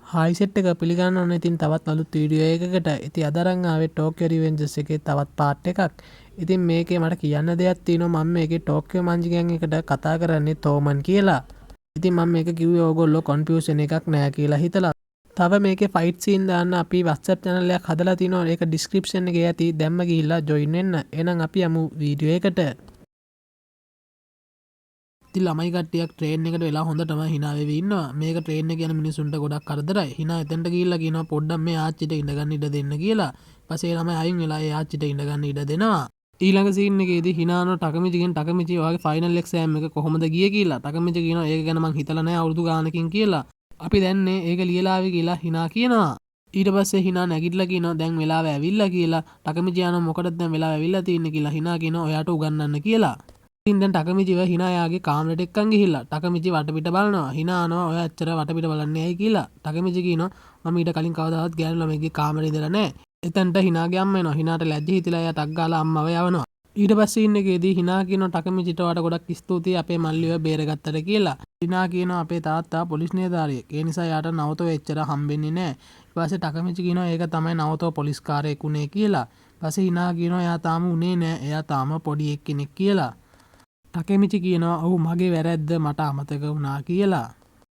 Hi set එක පිළිගන්න ඕනේ. ඉතින් තවත් අලුත් වීඩියෝ එකකට. ඉතින් අද අරන් ආවේ ටෝකියෝ රිවෙන්ජර්ස් එකේ තවත් පාර්ට් එකක්. ඉතින් මේකේ මට කියන්න දෙයක් තියෙනවා. මම මේකේ ටෝකියෝ මංජිගන් එකට කතා කරන්නේ තෝමන් කියලා. ඉතින් මම මේක කිව්වේ ඕගොල්ලෝ කන්ෆියුෂන් එකක් නෑ කියලා හිතලා. තව මේකේ ෆයිට් සීන් දාන්න අපි WhatsApp channel එකක් හදලා තිනවා. ඒක description එකේ ඇති. දැම්ම ගිහිල්ලා join වෙන්න. එහෙනම් අපි යමු වීඩියෝ එකට. ඉතින් ළමයි කට්ටියක් ට්‍රේන් එකට වෙලා හොඳටම hina වෙවි ඉන්නවා. මේක ට්‍රේන් එක යන මිනිසුන්ට ගොඩක් කරදරයි. hina එතනට ගිහිල්ලා කියනවා පොඩ්ඩක් මේ ආච්චිට ඉඳ ගන්න ඉඩ දෙන්න කියලා. ඊපස්සේ ළමයි අයින් වෙලා ඒ ආච්චිට ඉඳ ගන්න ඉඩ දෙනවා. ඊළඟ සීන් එකේදී හිනානෝ ටකමිචිගෙන් ටකමිචි ඔයාගේ ෆයිනල් එක්සෑම් එක කොහොමද ගියේ කියලා. ටකමිචි කියනවා ඒක ගැන මං හිතලා නැහැ අවුරුදු ගානකින් කියලා. අපි දැන්නේ ඒක ලියලා ආවේ කියලා හිනා කියනවා. ඊට පස්සේ හිනා නැගිටලා කියනවා දැන් වෙලාව ඇවිල්ලා කියලා. ටකමිචි යනවා මොකටද දැන් වෙලාව ඇවිල්ලා තියෙන්නේ කියලා හිනා කියනවා ඔයාට උගන්වන්න කියලා. ඉතින් දැන් ටකමිචිව හිනා යාගේ කාමරේට එක්කන් ගිහිල්ලා ටකමිචි වටපිට බලනවා. හිනා අහනවා ඔයා ඇත්තට වටපිට බලන්නේ ඇයි කියලා. ටකමිචි කියනවා මම ඊට කලින් කවදාවත් ගෑනු ළමෙක්ගේ කාමරේ ඉඳලා නැහැ. එතනට හිනාගේ අම්මා එනවා. හිනාට ලැජ්ජ හිතිලා එයා ටක් ගාලා අම්මව යවනවා. ඊට පස්සේ ඉන්න එකේදී හිනා කියනවා ටකමිචිට වට ගොඩක් ස්තුතියි අපේ මල්ලිව බේරගත්තට කියලා. හිනා කියනවා අපේ තාත්තා පොලිස් නිලධාරියෙක්. ඒ නිසා යාට නවතෝ එච්චර හම්බෙන්නේ නැහැ. ඊට පස්සේ ටකමිචි කියනවා ඒක තමයි නවතෝ පොලිස් කාර්යයක් උනේ කියලා. ඊපස්සේ හිනා කියනවා එයා තාම උනේ නැහැ. එයා තාම පොඩි එක්කෙනෙක් කියලා. ටකමිචි කියනවා ඔව් මගේ වැරැද්ද මට අමතක වුණා කියලා.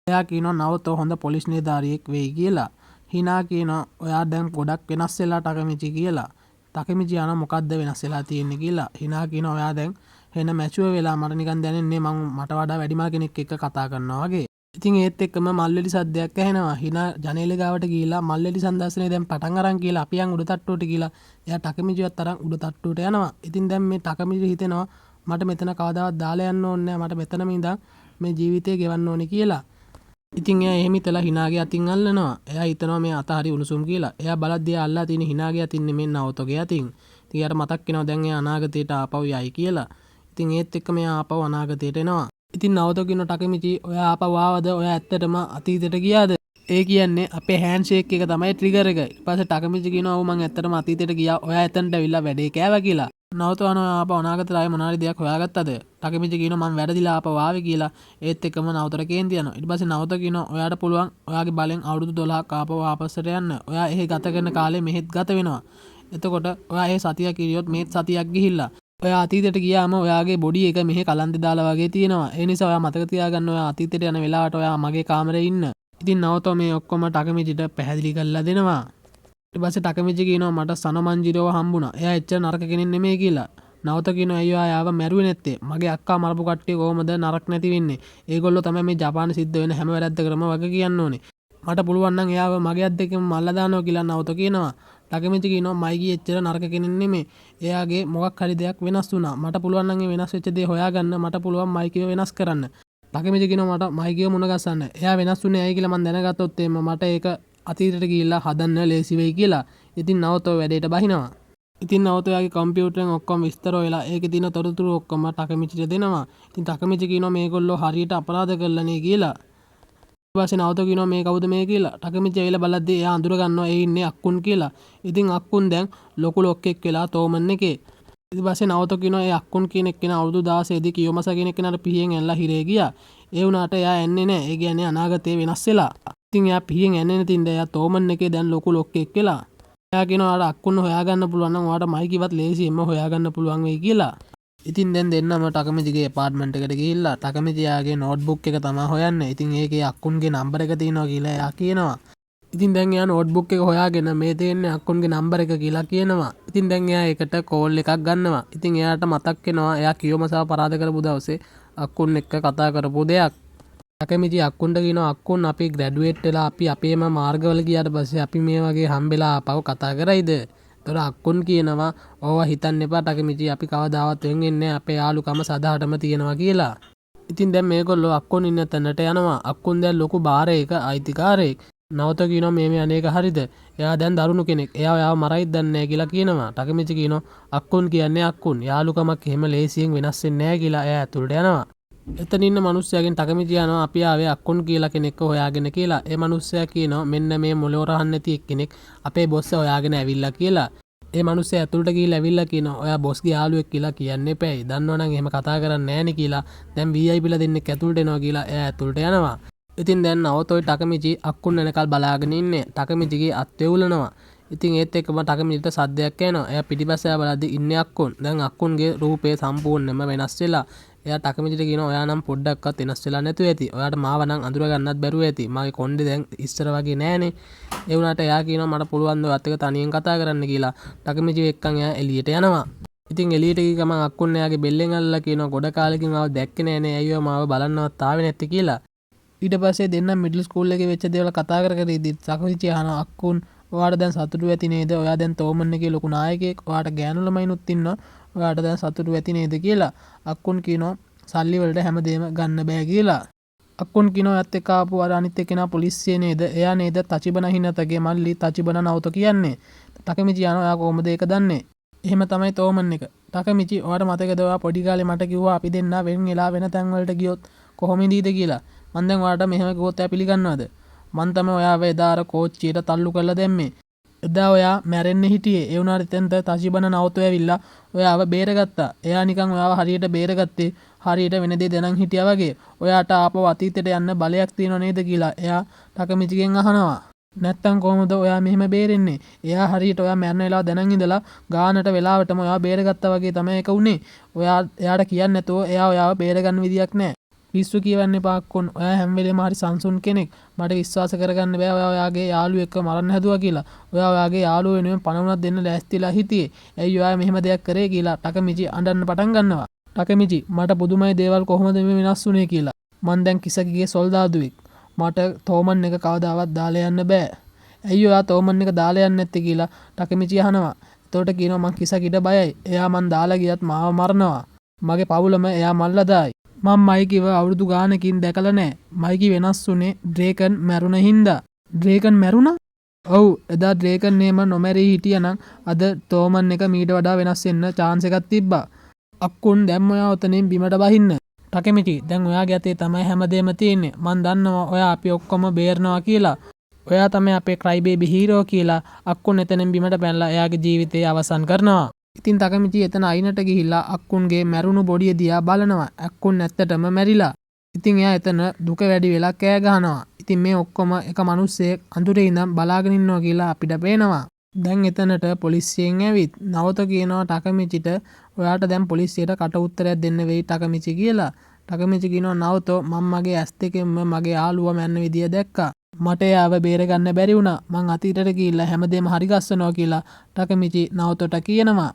එයා කියනවා නවතෝ හොඳ පොලිස් නිලධාරියෙක් වෙයි කියලා. හිනා කියනවා ඔයා දැන් ගොඩක් වෙනස් වෙලා ටකමිචි කියලා. ටකමිචි යනවා මොකද්ද වෙනස් වෙලා තියෙන්නේ කියලා. හිනා කියනවා ඔයා දැන් වෙන මැචුවර් වෙලා මට නිකන් දැනෙන්නේ මට වඩා වැඩිමල් කෙනෙක් එක්ක කතා කරනවා වගේ. ඉතින් ඒත් එක්කම මල්ලෙලි සද්දයක් ඇහෙනවා. හිනා ජනේලෙ ගාවට ගිහිල්ලා මල්ලෙලි සන්දාසනේ දැන් පටන් අරන් කියලා අපි යන් උඩ තට්ටුවට ගිහිල්ලා එයා ටකමිචිවත් අරන් උඩ තට්ටුවට යනවා. ඉතින් දැන් මේ ටකමිචි හිතෙනවා මට මෙතන කවදාවත් දාලා යන්න ඕනේ නැහැ. මට මෙතනම ඉඳන් මේ ජීවිතේ ගෙවන්න ඕනේ කියලා. ඉතින් එයා එහෙම හිතලා හිනාගේ අතින් අල්ලනවා. එයා හිතනවා මේ අත හරි උණුසුම් කියලා. එයා බලද්දී අල්ලලා තියෙන හිනාගේ අතින් නෙමෙයි නවතෝගේ අතින්. ඉතින් එයාට මතක් වෙනවා දැන් එයා අනාගතයට ආපහු යයි කියලා. ඉතින් ඒත් එක්ක මෙයා ආපහු අනාගතයට එනවා. ඉතින් නවතෝ කියන ටකමිචි ඔයා ආපහු ආවද? ඔයා ඇත්තටම අතීතයට ගියාද? ඒ කියන්නේ අපේ හෑන්ඩ් ෂේක් එක තමයි ට්‍රිගර් එක. ඊට පස්සේ ටකමිචි කියනවා ඔව් මං ඇත්තටම අතීතයට ගියා. ඔයා එතනට ඇවිල්ලා වැඩේ කෑවා කියලා. නවතෝ අනවා ආපහු අනාගතයට ආයේ මොනාරි දෙයක් හොයාගත්තද? ටකමිචි කියනවා මං වැරදිලා ආපහු ආවේ කියලා. ඒත් එක්කම නවතෝට කේන්ති යනවා. ඊට පස්සේ නවතෝ කියනවා ඔයාට පුළුවන් ඔයාගේ බලෙන් අවුරුදු 12ක් ආපහු ආපස්සට යන්න. ඔයා එහෙ ගත කරන කාලේ මෙහෙත් ගත වෙනවා. එතකොට ඔයා එහෙ සතියක් ඉරියොත් මේත් සතියක් ගිහිල්ලා. ඔයා අතීතයට ගියාම ඔයාගේ බොඩි එක මෙහෙ කලන්තේ දාලා වගේ තියෙනවා. ඒ නිසා ඔයා මතක තියාගන්න ඔයා අතීතයට යන වෙලාවට ඔයා මගේ කාමරේ ඉන්න. ඉතින් නවතෝ මේ ඔක්කොම ටකමිචිට පැහැදිලි කරලා දෙනවා. ඊට පස්සේ ටකමිචි කියනවා මට සනමංජිරව හම්බුණා. එයා එච්චර නරක කෙනෙක් නෙමෙයි කියලා. නවතෝ කියනවා අයියෝ ආව මැරුවේ නැත්තේ. මගේ අක්කා මරපු කට්ටිය කොහොමද නරක නැති වෙන්නේ? ඒගොල්ලෝ තමයි මේ ජපානයේ සිද්ධ වෙන හැම වැරද්දකටම වග කියන්න ඕනේ. මට පුළුවන් නම් එයාව මගේ අත් දෙකෙන් මල්ලා දානවා කියලා නවතෝ කියනවා. ටකමිචි කියනවා මයිකි එච්චර නරක කෙනෙක් නෙමෙයි. එයාගේ මොකක් හරි දෙයක් වෙනස් වුණා. මට පුළුවන් නම් ඒ වෙනස් වෙච්ච දේ හොයාගන්න මට පුළුවන් මයිකිව වෙනස් කරන්න. ටකමිචි කියනවා මට මයිකිව මුණ ගස්සන්න. එයා වෙනස් වුණේ ඇයි කියලා මම දැනගත්තොත් එimhe මට ඒක අතීතයට ගිහිල්ලා හදන්න ලේසි වෙයි කියලා. ඉතින් නවතෝ වැඩේට බහිනවා. ඉතින් නවතෝ යාගේ කම්පියුටරෙන් ඔක්කොම විස්තර හොයලා ඒකේ තියෙන තොරතුරු ඔක්කොම ටකමිචිට දෙනවා. ඉතින් ටකමිචි කියනවා මේගොල්ලෝ හරියට අපරාධ කරලානේ කියලා. ඊට පස්සේ නවතෝ කියනවා මේ කවුද මේ කියලා. ටකමිචි ඇවිල්ලා බලද්දී එයා අඳුර ගන්නවා ඒ ඉන්නේ අක්කුන් කියලා. ඉතින් අක්කුන් දැන් ලොකු ලොක්කෙක් වෙලා තෝමන් එකේ. ඊට පස්සේ නවතෝ කියනවා ඒ අක්කුන් කියන එක්කෙනා අවුරුදු 16 දී කියෝමසා කියන එක්කෙනාට පිහියෙන් ඇනලා හිරේ ගියා. ඒ වුණාට එයා එන්නේ නැහැ. ඒ කියන්නේ අනාගතේ වෙනස් වෙලා. ඉතින් එයා පිහියෙන් ඇන්නේ නැතිඳ එයා තෝමන් එකේ දැන් ලොකු ලොක්කෙක් වෙලා. එයා කියනවා ඔයාලා අක්කුන් හොයාගන්න පුළුවන් නම් ඔයාට මයිකිවත් ලේසියෙන්ම හොයාගන්න පුළුවන් වෙයි කියලා. ඉතින් දැන් දෙන්නම ටකමිචිගේ ඇපාර්ට්මන්ට් එකට ගිහිල්ලා ටකමිචි යාගේ නෝට්බුක් එක තමයි හොයන්නේ. ඉතින් ඒකේ අක්කුන්ගේ නම්බර එක තියෙනවා කියලා එයා කියනවා. ඉතින් දැන් එයා නෝට්බුක් එක හොයාගෙන මේ තියෙන්නේ අක්කුන්ගේ නම්බර එක කියලා කියනවා. ඉතින් දැන් එයා ඒකට කෝල් එකක් ගන්නවා. ඉතින් එයාට මතක් වෙනවා එයා කියෝමසාව පරාද කරපු දවසේ අක්කුන් එක්ක කතා කරපු දෙයක්. ටකමිචි අක්කුන්ට කියනවා අක්කුන් අපි ග්‍රැජුවේට් වෙලා අපි අපේම මාර්ගවල ගියාට පස්සේ අපි මේ වගේ හම්බෙලා ආපහු කතා කරයිද? ඒතර අක්කුන් කියනවා ඕවා හිතන්න එපා ටකමිචි අපි කවදාවත් වෙන් වෙන්නේ අපේ යාළුකම සදාටම තියෙනවා කියලා. ඉතින් දැන් මේගොල්ලෝ අක්කුන් ඉන්න තැනට යනවා. අක්කුන් දැන් ලොකු බාරයක අයිතිකාරයෙක්. නවතෝ කියනවා මේ අනේක හරිද? එයා දැන් දරුණු කෙනෙක්. එයා ඔයාව මරයිද දන්නේ නැහැ කියලා කියනවා. ටකමිචි කියනවා අක්කුන් කියන්නේ අක්කුන්. යාළුකමක් එහෙම ලේසියෙන් වෙනස් වෙන්නේ නැහැ කියලා එයා ඇතුළට යනවා. එතන ඉන්න මිනිස්සයාගෙන් ටකමිචි යනවා අපි ආවේ අක්කුන් කියලා කෙනෙක්ව හොයාගෙන කියලා. ඒ මිනිස්සයා කියනවා මෙන්න මේ මොලේ රහන් නැති එක්කෙනෙක් අපේ බොස් හොයාගෙන ඇවිල්ලා කියලා. ඒ මිනිස්සයා ඇතුළට ගිහිල්ලා ඇවිල්ලා කියනවා ඔයා බොස්ගේ යාළුවෙක් කියලා කියන්න එපෑයි. දන්නවනම් එහෙම කතා කරන්නේ නැහනේ කියලා. දැන් VIP ලා දෙන්නෙක් ඇතුළට එනවා කියලා එයා ඇතුළට යනවා. ඉතින් දැන් නවතොයි ටකමිචි අක්කුන් එනකල් බලාගෙන ඉන්නේ. ටකමිචිගේ අත් වෙවුලනවා. ඉතින් ඒත් එක්කම ටකමිචිට සද්දයක් එනවා. එයා පිටිපස්සේ බලද්දි ඉන්නේ අක්කුන්. දැන් අක්කුන්ගේ රූපේ සම්පූර්ණයෙන්ම වෙනස් වෙලා. එයා ටකමිචිට කියනවා ඔයා නම් පොඩ්ඩක්වත් වෙනස් වෙලා නැතුව ඇති. ඔයාට මාව නම් අඳුර ගන්නත් බැරුව ඇති. මගේ කොණ්ඩේ දැන් ඉස්සර වගේ නෑනේ. ඒ වුණාට එයා කියනවා මට පුළුවන් ද ඔයත් එක්ක තනියෙන් කතා කරන්න කියලා. ටකමිචි එක්කන් එයා එළියට යනවා. ඉතින් එළියට ගිහ ගමන් අක්කුන් එයාගේ බෙල්ලෙන් අල්ලලා කියනවා ගොඩ කාලෙකින් ආව දැක්කේ නෑනේ. අයියෝ මාව බලන්නවත් ආවේ නැත්තේ කියලා. ඊට පස්සේ දෙන්නම් මිඩල් ස්කූල් එකේ වෙච්ච දේවල් කතා කර කර ඉද්දි ටකමිචි අහනවා අක්කුන් ඔයාට දැන් සතුටු ඇති නේද? ඔයා දැන් තෝමන් එකේ ලොකු නායකයෙක්. ඔයාට ගෑනු ළමයිනුත් ඉන්නවා. ඔයාට දැන් සතුටු ඇති නේද කියලා. අක්කුන් කියනවා සල්ලි වලට හැමදේම ගන්න බෑ කියලා. අක්කුන් කියනවා යත් එක්ක ආපු අර අනිත් එක්කෙනා පොලිසියේ නේද? එයා නේද තචිබන හිනතගේ මල්ලි තචිබන නවත කියන්නේ. ටකමිචි යනවා ඔයා කොහොමද ඒක දන්නේ? එහෙම තමයි තෝමන් එක. ටකමිචි ඔයාට මතකද ඔයා පොඩි කාලේ මට කිව්වා අපි දෙන්න වෙන් වෙලා වෙන තැන් වලට ගියොත් කොහොම ඉඳීද කියලා. මං දැන් ඔයාට මෙහෙම කිව්වොත් එයා පිළිගන්නවද? මං තමයි ඔයාව එදා අර කෝච්චියට තල්ලු කරලා දැම්මේ. එදා ඔයා මැරෙන්න හිටියේ. ඒ වුණාට එතෙන්ට තචිබන නවතෝ ඇවිල්ලා ඔයාව බේරගත්තා. එයා නිකන් ඔයාව හරියට බේරගත්තේ හරියට වෙන දේ දැනන් හිටියා වගේ. ඔයාට ආපහු අතීතයට යන්න බලයක් තියෙනව නේද කියලා එයා ටකමිචිගෙන් අහනවා. නැත්තම් කොහොමද ඔයා මෙහෙම බේරෙන්නේ? එයා හරියට ඔයා මැරෙන වෙලාව දැනන් ඉඳලා ගානට වෙලාවටම ඔයාව බේරගත්තා වගේ තමයි ඒක උනේ. එයාට කියන්නේ නැතුව එයා ඔයාව බේරගන්න විදියක් නැහැ. පිස්සු කියවන්න එපා අක්කුන්. ඔයා හැම වෙලේම හරි සංසුන් කෙනෙක්. මට විශ්වාස කරගන්න බෑ ඔයා ඔයාගේ යාළුවෙක් එක්ක මරන්න හැදුවා කියලා. ඔයා ඔයාගේ යාළුවෝ වෙනුවෙන් පණ වුණත් දෙන්න ලෑස්තිලා හිටියේ. ඇයි ඔයා මෙහෙම දෙයක් කරේ කියලා ටකමිචි අඬන්න පටන් ගන්නවා. ටකමිචි මට පුදුමයි දේවල් කොහොමද මේ වෙනස් වුනේ කියලා. මං දැන් කිසකිගේ සොල්දාදුවෙක්. මට තෝමන් එක කවදාවත් දාලා යන්න බෑ. ඇයි ඔයා තෝමන් එක දාලා යන්නේ නැත්තේ කියලා ටකමිචි අහනවා. එතකොට කියනවා මං කිසකිට බයයි. එයා මං දාලා ගියත් මාව මරනවා. මගේ පවුලම එයා මල්ලා දායි. මම මයිකිව අවුරුදු ගානකින් දැකලා නෑ. මයිකි වෙනස් වුනේ ඩ්‍රේකන් මැරුණ හින්දා. ඩ්‍රේකන් මැරුණා? ඔව් එදා ඩ්‍රේකන් නේම නොමැරී හිටියනම් අද තෝමන් එක මීට වඩා වෙනස් වෙන්න chance එකක් තිබ්බා. අක්කුන් දැන් ඔයා ඔතනින් බිමට බහින්න. ටකමිචි දැන් ඔයාගේ අතේ තමයි හැමදේම තියෙන්නේ. මං දන්නවා ඔයා අපි ඔක්කොම බේරනවා කියලා. ඔයා තමයි අපේ ක්‍රයි බේබි හීරෝ කියලා. අක්කුන් එතනින් බිමට පැනලා එයාගේ ජීවිතය අවසන් කරනවා. ඉතින් ටකමිචි එතන අයිනට ගිහිල්ලා අක්කුන්ගේ මැරුණු බොඩිය දිහා බලනවා. අක්කුන් ඇත්තටම මැරිලා. ඉතින් එයා එතන දුක වැඩි වෙලා කෑ ගහනවා. ඉතින් මේ ඔක්කොම එක මිනිස්සෙක් අඳුරේ ඉඳන් බලාගෙන ඉන්නවා කියලා අපිට පේනවා. දැන් එතනට පොලිසියෙන් ඇවිත් නවත කියනවා ටකමිචිට ඔයාට දැන් පොලිසියට කට උත්තරයක් දෙන්න වෙයි ටකමිචි කියලා. ටකමිචි කියනවා නවතෝ මම මගේ ඇස් දෙකෙන්ම මගේ යාළුවා මැරෙන විදිය දැක්කා. මට එයාව බේරගන්න බැරි වුණා. මං අතීතයට ගිහිල්ලා හැමදේම හරි ගස්සනවා කියලා ටකමිචි නවතොට කියනවා.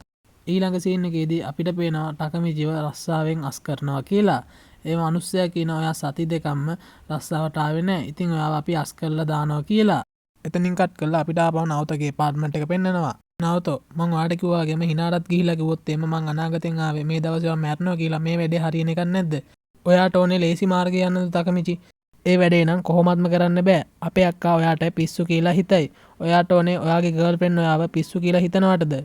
ඊළඟ සීන් එකේදී අපිට පේනවා ටකමිචිව රස්සාවෙන් අස් කරනවා කියලා. ඒ මිනිස්සයා කියනවා ඔයා සති දෙකක්ම රස්සාවට ආවේ නැහැ. ඉතින් ඔයාව අපි අස් කරලා දානවා කියලා. එතනින් කට් කරලා අපිට ආපහු නවතගේ අපාර්ට්මන්ට් එක පෙන්නනවා. නවතෝ මං ඔයාට කිව්වා වගේම හිනාටත් ගිහිල්ලා කිව්වොත් එimhe මං අනාගතෙන් ආවේ මේ දවසේ ඔයා මැරෙනවා කියලා. මේ වැඩේ හරියන එකක් නැද්ද? ඔයාට ඕනේ ලේසි මාර්ගය යන්නද ටකමිචි? ඒ වැඩේ නම් කොහොමත්ම කරන්න බෑ. අපේ අක්කා ඔයාට පිස්සු කියලා හිතයි. ඔයාට ඕනේ ඔයාගේ ගර්ල්ෆ්‍රෙන්ඩ් ඔයාව පිස්සු කියලා හිතනවටද?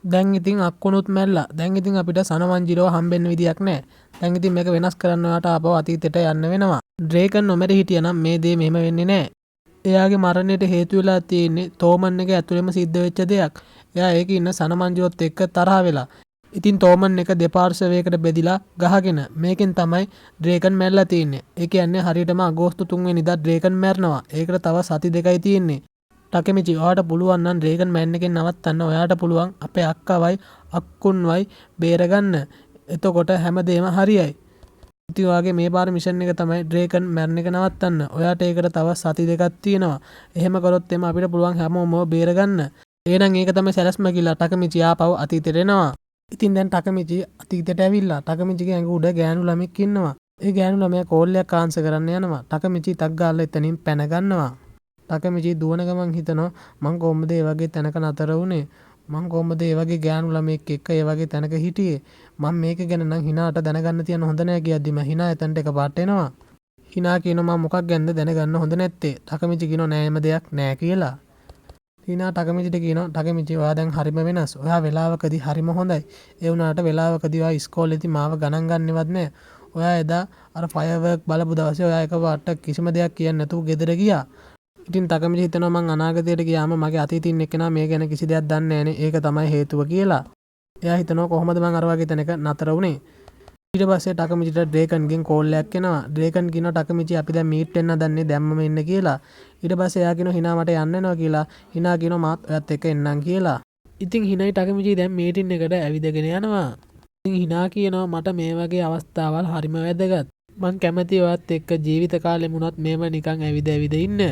දැන් ඉතින් අක්කුණුත් මැල්ලා. දැන් ඉතින් අපිට සනමංජිරව හම්බෙන්න විදියක් නැහැ. දැන් ඉතින් මේක වෙනස් කරන්න ඔයාට ආපහු අතීතයට යන්න වෙනවා. ඩ්‍රේකන් නොමැරි හිටියනම් මේ දේ මෙහෙම වෙන්නේ නැහැ. එයාගේ මරණයට හේතු වෙලා තියෙන්නේ තෝමන් එක ඇතුළෙම සිද්ධ වෙච්ච දෙයක්. එයා ඒකේ ඉන්න සනමංජිරොත් එක්ක තරහ වෙලා. ඉතින් තෝමන් එක දෙපාර්ශවයකට බෙදිලා ගහගෙන මේකෙන් තමයි ඩ්‍රේකන් මැරලා තියෙන්නේ. ඒ කියන්නේ හරියටම අගෝස්තු 3 වෙනිදා ඩ්‍රේකන් මැරනවා. ඒකට තව සති දෙකයි තියෙන්නේ. ටකමිචි ඔයාට පුළුවන් නම් ඩ්‍රේකන් මැරෙන එකෙන් නවත්තන්න. ඔයාට පුළුවන් අපේ අක්කවයි අක්කුන්වයි බේරගන්න. එතකොට හැමදේම හරියයි. ඉතින් ඔයාගේ මේ පාර මිෂන් එක තමයි ඩ්‍රේකන් මැරෙන එක නවත්තන්න. ඔයාට ඒකට තව සති දෙකක් තියෙනවා. එහෙම කරොත් එimhe අපිට පුළුවන් හැමෝම බේරගන්න. එහෙනම් ඒක තමයි සැලැස්ම කියලා ටකමිචි ආපහු අතීතයට එනවා. ඉතින් දැන් ටකමිචි අතීතයට ඇවිල්ලා ටකමිචිගේ ඇඟ උඩ ගෑනු ළමෙක් ඉන්නවා. ඒ ගෑනු ළමයා කෝල් එකක් ආන්සර් කරන්න යනවා. ටකමිචි ටක් ගාලා එතනින් පැන ගන්නවා. ටකමිචි දුවන ගමන් හිතනවා මං කොහොමද ඒ වගේ තැනක නතර වුනේ? මං කොහොමද ඒ වගේ ගෑනු ළමෙක් එක්ක ඒ වගේ තැනක හිටියේ? මම මේක ගැන නම් හිනාට දැනගන්න තියන හොඳ නැහැ කියද්දිම හිනා එතනට එකපාරට එනවා. හිනා කියනවා මම මොකක් ගැනද දැනගන්න හොඳ නැත්තේ? ටකමිචි කියනවා නෑ එම දෙයක් නෑ කියලා. හිනා ටකමිචිට කියනවා ටකමිචි ඔයා දැන් හරිම වෙනස්. ඔයා වෙලාවකදී හරිම හොඳයි. ඒ වුණාට වෙලාවකදී ඔයා ඉස්කෝලේදී මාව ගණන් ගන්නවත් නෑ. ඔයා එදා අර ෆයර්වර්ක් බලපු දවසේ ඔයා එකපාරට කිසිම දෙයක් කියන්නේ නැතුව ගෙදර ගියා. ඉතින් ටකමිචි හිතනවා මං අනාගතයට ගියාම මගේ අතීතේ ඉන්න එක්කෙනා මේ ගැන කිසි දෙයක් දන්නේ නැහනේ. ඒක තමයි හේතුව කියලා. එයා හිතනවා කොහොමද මං අර වගේ තැනක නතර වුනේ? ඊට පස්සේ ටකමිචිට ඩ්‍රේකන්ගෙන් කෝල් එකක් එනවා. ඩ්‍රේකන් කියනවා ටකමිචි අපි දැන් මීට් වෙන්න දන්නේ දැම්මම එන්න කියලා. ඊට පස්සේ එයා කියනවා හිනා මට යන්න වෙනවා කියලා. හිනා කියනවා මාත් ඔයත් එක්ක එන්නම් කියලා. ඉතින් හිනයි ටකමිචි දැන් මීටින් එකට ඇවිදගෙන යනවා. ඉතින් හිනා කියනවා මට මේ වගේ අවස්ථාවල් හරිම වැදගත්. මං කැමති ඔයත් එක්ක ජීවිත කාලෙම වුණත් මේව නිකන් ඇවිද ඉන්න.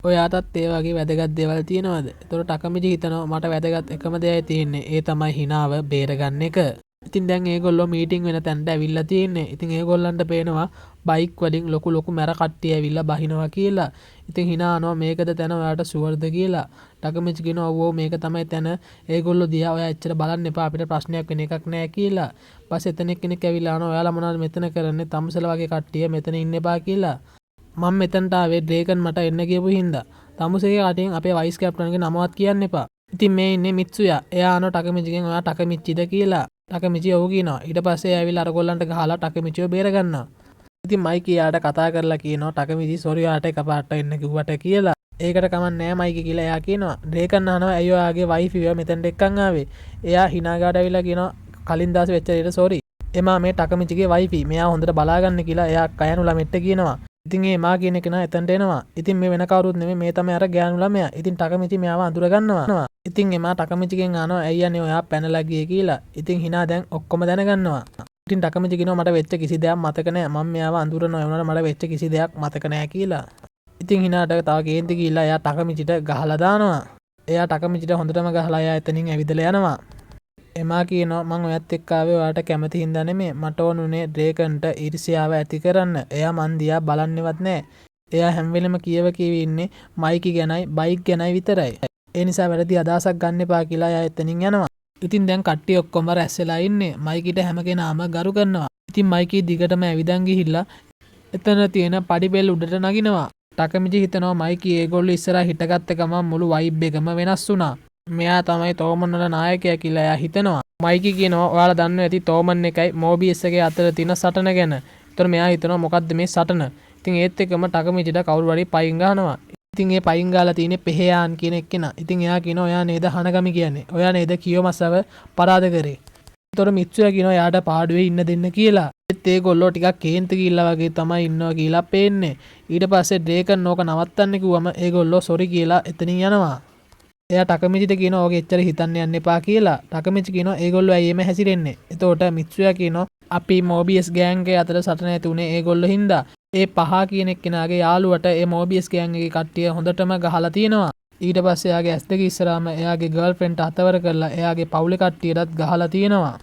ඔයාටත් ඒ වගේ වැදගත් දේවල් තියෙනවද? ඒතකොට ටකමිචි හිතනවා මට වැදගත් එකම දෙයයි තියෙන්නේ. ඒ තමයි හිනාව බේරගන්න එක. ඉතින් දැන් ඒගොල්ලෝ මීටින් වෙන තැනට ඇවිල්ලා තියෙන්නේ. ඉතින් ඒගොල්ලන්ට පේනවා බයික් වලින් ලොකු මැර කට්ටිය ඇවිල්ලා බහිනවා කියලා. ඉතින් හිනා අහනවා මේකද තැන ඔයාට ෂුවර්ද කියලා. ටකමිචි කියනවා ඔව් මේක තමයි තැන. ඒගොල්ලෝ දිහා ඔයා එච්චර බලන්න එපා අපිට ප්‍රශ්නයක් වෙන එකක් නෑ කියලා. පස්සේ එතන කෙනෙක් ඇවිල්ලා අහනවා ඔයාලා මොනවද මෙතන කරන්නේ? තමුසල වගේ කට්ටිය මෙතන ඉන්න එපා කියලා. මම මෙතනට ආවේ ඩ්‍රේකන් මට එන්න කියපු හින්දා. තමුසේගේ කටින් අපේ වයිස් කැප්ටන්ගේ නමවත් කියන්න එපා. ඉතින් මේ ඉන්නේ මිත්සුයා. එයා අහනවා ටකමිචිගෙන් ඔයා ටකමිච්චිද කියලා. ටකමිචි ඔව් කියනවා. ඊට පස්සේ ඇවිල්ලා අරගොල්ලන්ට ගහලා ටකමිචිව බේර ගන්නවා. ඉතින් මයිකි යාට කතා කරලා කියනවා ටකමිචි සෝරි යාට එකපාරට එන්න කිව්වට කියලා. ඒකට කමක් නෑ මයිකි කියලා එයා කියනවා. ඩ්‍රේකන් අහනවා ඇයි ඔයාගේ වයිෆිව මෙතනට එක්කන් ආවේ? එයා හිනාගාට ඇවිල්ලා කියනවා කලින් දාස වෙච්ච දේට සෝරි. එමා මේ ටකමිචිගේ වයිෆි. මෙයා හොඳට බලාගන්න කියලා එයා කයනු ළමෙට්ට කියනවා. ඉතින් ඒ මා කියන කෙනා එතනට එනවා. ඉතින් මේ වෙන කවුරුත් නෙමෙයි මේ තමයි අර ගෑනු ළමයා. ඉතින් ටකමිචි මෙයාව අඳුර ගන්නවා. ඉතින් එමා ටකමිචිගෙන් අහනවා ඇයි යන්නේ ඔයා පැනලා ගියේ කියලා. ඉතින් හිනා දැන් ඔක්කොම දැනගන්නවා. ඉතින් ටකමිචි කියනවා මට වෙච්ච කිසි දෙයක් මතක නැහැ. මම මෙයාව අඳුරනවා. ඒ වුණාට මට වෙච්ච කිසි දෙයක් මතක නැහැ කියලා. ඉතින් හිනාට තව කේන්ති ගිහිල්ලා එයා ටකමිචිට ගහලා දානවා. එයා ටකමිචිට හොඳටම ගහලා එයා එතනින් ඇවිදලා යනවා. එමා කියනවා මං ඔයත් එක්ක ආවේ ඔයාට කැමති හින්දා නෙමෙයි. මට ඕනුනේ ඩ්‍රේකන්ට ඊර්ෂ්‍යාව ඇති කරන්න. එයා මන් දිහා බලන්නේවත් නැහැ. එයා හැම වෙලෙම කියව ඉන්නේ මයිකි ගැනයි බයික් ගැනයි විතරයි. ඒ නිසා වැරදි අදහසක් ගන්න එපා කියලා එයා එතනින් යනවා. ඉතින් දැන් කට්ටිය ඔක්කොම රැස් වෙලා ඉන්නේ. මයිකිට හැම කෙනාම ගරු කරනවා. ඉතින් මයිකි දිගටම ඇවිදන් ගිහිල්ලා එතන තියෙන පඩිපෙළ උඩට නගිනවා. ටකමිචි හිතනවා මයිකි ඒගොල්ලෝ ඉස්සරහා හිටගත්ත ගමන් මුළු වයිබ් එකම වෙනස් වුණා. මෙයා තමයි තෝමන් වල නායකයා කියලා එයා හිතනවා. මයිකි කියනවා ඔයාලා දන්නවා ඇති තෝමන් එකයි මෝබියස් එකේ අතර තියෙන සටන ගැන. ඒතර මෙයා හිතනවා මොකද්ද මේ සටන? ඉතින් ඒත් එක්කම ටකමිචිට කවුරු හරි පයින් ගහනවා. ඉතින් ඒ පයින් ගාලා තියෙන්නේ පෙහෙයාන් කියන එක්කෙනා. ඉතින් එයා කියනවා ඔයා නේද හනගමි කියන්නේ. ඔයා නේද කියෝමසව පරාද කරේ. ඒතර මිත්සුයා කියනවා යාට පාඩුවේ ඉන්න දෙන්න කියලා. ඒත් ඒගොල්ලෝ ටිකක් කේන්ති ගිහිල්ලා වගේ තමයි ඉන්නවා කියලා පේන්නේ. ඊට පස්සේ ඩ්‍රේකන් ඕක නවත්තන්න කිව්වම ඒගොල්ලෝ සොරි කියලා එතනින් යනවා. එයා ටකමිචිට කියනවා ඔගේ එච්චර හිතන්න යන්න එපා කියලා. ටකමිචි කියනවා ඒගොල්ලෝ ඇයි එමෙ හැසිරෙන්නේ? එතකොට මිත්සුයා කියනවා අපි මෝබියස් ගෑන්ගේ අතර සටන ඇති උනේ ඒගොල්ලෝ හින්දා. ඒ පහ කියන එක්කෙනාගේ යාළුවට ඒ මෝබියස් ගෑන් එකේ කට්ටිය හොඳටම ගහලා තියෙනවා. ඊට පස්සේ එයාගේ ඇස් දෙක ඉස්සරහාම එයාගේ ගර්ල්ෆ්‍රෙන්ඩ්ට අතවර කරලා එයාගේ පවුලේ කට්ටියටත් ගහලා තියෙනවා.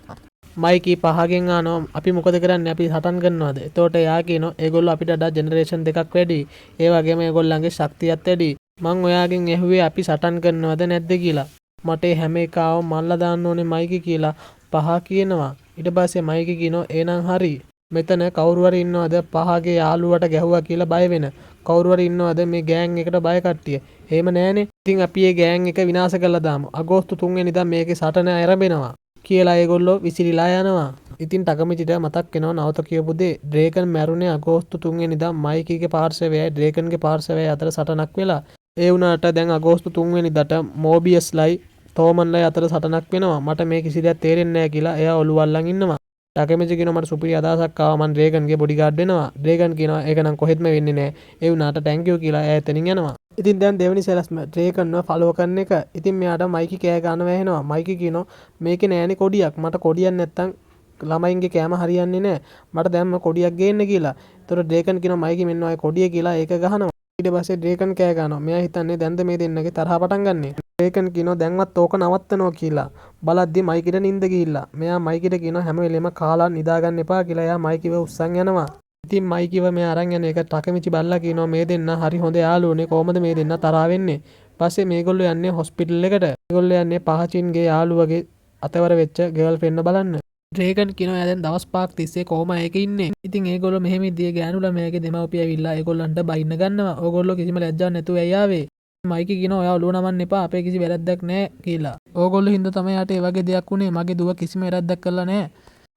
මයිකි පහගෙන් අහනවා අපි මොකද කරන්නේ අපි සටන් කරනවද? එතකොට එයා කියනවා ඒගොල්ලෝ අපිට වඩා ජෙනරේෂන් දෙකක් වැඩි. ඒ වගේම ඒගොල්ලන්ගේ ශක්තියත් වැඩි. මං ඔයාගෙන් ඇහුවේ අපි සටන් කරනවද නැද්ද කියලා. මට හැම එකාව මල්ලා දාන්න ඕනේ මයිකි කියලා පහ කියනවා. ඊට පස්සේ මයිකි කියනවා එහෙනම් හරි. මෙතන කවුරු හරි ඉන්නවද පහගේ යාළුවට ගැහුවා කියලා බය වෙන? කවුරු හරි ඉන්නවද මේ ගෑන් එකට බය කට්ටිය? එහෙම නැහනේ. ඉතින් අපි මේ ගෑන් එක විනාශ කරලා දාමු. අගෝස්තු 3 වෙනිදා මේකේ සටන ආරම්භනවා කියලා ඒගොල්ලෝ විසිරිලා යනවා. ඉතින් ටකමිචිට මතක් වෙනවා නවත කියපු දේ. ඩ්‍රේකන් මැරුණේ අගෝස්තු 3 වෙනිදා මයිකිගේ පාර්ශවයයි ඩ්‍රේකන්ගේ පාර්ශවයයි අතර සටනක් වෙලා. ඒ වුණාට දැන් අගෝස්තු 3 වෙනිදාට මෝබියස්ලයි තෝමන්ලයි අතර සටනක් වෙනවා. මට මේ කිසි දෙයක් තේරෙන්නේ නැහැ කියලා එයා ඔළුව අල්ලන් ඉන්නවා. ටකමිචි කියනවා මට සුපිරි අදහසක් ආවා මම ඩ්‍රේගන්ගේ බොඩිගාඩ් වෙනවා. ඩ්‍රේගන් කියනවා ඒක නම් කොහෙත්ම වෙන්නේ නැහැ. ඒ වුණාට thank you කියලා එයා එතනින් යනවා. ඉතින් දැන් දෙවෙනි සෙලස්ම ඩ්‍රේගන්ව ෆලෝ කරන එක. ඉතින් මෙයාට මයිකි කෑ ගන්න වැහෙනවා. මයිකි කියනවා මේකේ නෑනේ කොඩියක්. මට කොඩියක් නැත්තම් ළමයින්ගේ කෑම හරියන්නේ නැහැ. මට දැම්ම කොඩියක් ගේන්න කියලා. ඒතර ඩ්‍රේගන් කියනවා මයිකි මෙන්න ඔය කොඩිය කියලා ඒක ගහනවා. ඊට පස්සේ ඩ්‍රේගන් කෑ ගන්නවා. මෙයා හිතන්නේ දැන්ද මේ දෙන්නගේ තරහ පටන් ගන්නෙ. ඩ්‍රේගන් කියනවා දැන්වත් ඕක නවත්තනවා කියලා. බලද්දි මයිකිට නිින්ද ගිහිල්ලා. මෙයා මයිකිට කියනවා හැම වෙලෙම කාලා නිදාගන්න එපා කියලා. එයා මයිකිව උස්සන් යනවා. ඉතින් මයිකිව මෙයා අරන් යන එක ටකමිචි බල්ලා කියනවා මේ දෙන්න හරි හොඳ යාළුවනේ කොහොමද මේ දෙන්න තරහා වෙන්නේ. පස්සේ මේගොල්ලෝ යන්නේ හොස්පිටල් එකට. මේගොල්ලෝ යන්නේ පහචින්ගේ යාළුවගේ අතවර වෙච්ච ගර්ල්ෆ්‍රෙන්ඩ්ව බලන්න. ඩ්‍රේගන් කියනවා එයා දැන් දවස් 5ක් තිස්සේ කොහොම එකේ ඉන්නේ. ඉතින් ඒගොල්ලෝ මෙහෙම ඉදියේ ගෑනු ළමයාගේ දෙමව්පිය ඇවිල්ලා ඒගොල්ලන්ට බයින්න ගන්නවා. ඕගොල්ලෝ කිසිම ලැජ්ජාවක් නැතුව ඇයි ආවේ? මයිකි කියනවා ඔයා ඔළුව නමන්න එපා අපේ කිසි වැරද්දක් නැහැ කියලා. ඕගොල්ලෝ හින්දා තමයි යට ඒ වගේ දෙයක් වුනේ. මගේ දුව කිසිම වැරද්දක් කළා නැහැ.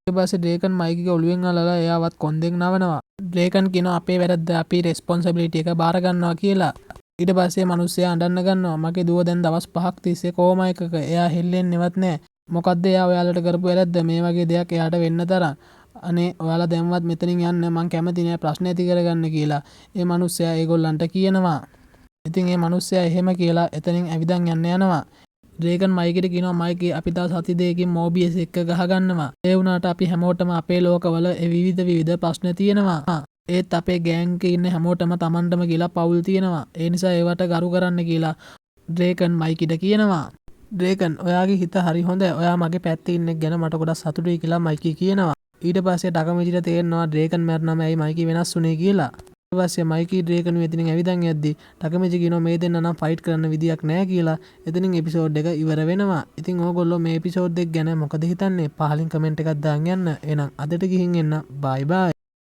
ඊට පස්සේ ඩ්‍රේගන් මයිකිගේ ඔළුවෙන් අල්ලලා එයාවත් කොන්දෙන් නවනවා. ඩ්‍රේගන් කියනවා අපේ වැරද්ද අපි රෙස්පොන්සිබිලිටි එක බාර ගන්නවා කියලා. ඊට පස්සේ මිනිස්සයා අඬන්න ගන්නවා. මගේ දුව දැන් දවස් 5ක් තිස්සේ කොහොම එකක එයා හෙල්ලෙන්නේවත් නැහැ. මොකද්ද එයා ඔයාලට කරපු වැරද්ද මේ වගේ දෙයක් එයාට වෙන්න තරම්. අනේ ඔයාලා දැන්වත් මෙතනින් යන්න මං කැමති නෑ ප්‍රශ්න ඇති කරගන්න කියලා ඒ මිනිස්සයා ඒගොල්ලන්ට කියනවා. ඉතින් ඒ මිනිස්සයා එහෙම කියලා එතනින් ඇවිදන් යන්න යනවා. ඩ්‍රේගන් මයිකට කියනවා මයිකේ අපි තව සති දෙකකින් මෝබියස් එක්ක ගහගන්නවා. ඒ වුණාට අපි හැමෝටම අපේ ලෝකවල විවිධ ප්‍රශ්න තියෙනවා. ඒත් අපේ ගෑන් එකේ ඉන්න හැමෝටම Tamanටම කියලා පවුල් තියෙනවා. ඒ නිසා ඒවට ගරු කරන්න කියලා ඩ්‍රේගන් මයිකිට කියනවා. ඩ්‍රේගන් ඔයාගේ හිත හරි හොඳයි. ඔයා මගේ පැත්තේ ඉන්න එක ගැන මට ගොඩක් සතුටුයි කියලා මයිකි කියනවා. ඊට පස්සේ ඩකමිචිට තේරෙනවා ඩ්‍රේගන් මැරුණාම ඇයි මයිකි වෙනස් වුනේ කියලා. ඊට පස්සේ මයිකි ඩ්‍රේගන් එතනින් ඇවිදන් යද්දි ඩකමිචි කියනවා මේ දෙන්න නම් ෆයිට් කරන්න විදියක් නැහැ කියලා. එතනින් එපිසෝඩ් එක ඉවර වෙනවා. ඉතින් ඕගොල්ලෝ මේ එපිසෝඩ් එක ගැන මොකද හිතන්නේ? පහලින් කමෙන්ට් එකක් දාන්න යන්න. එහෙනම් අදට ගිහින් එන්න. බයි බයි.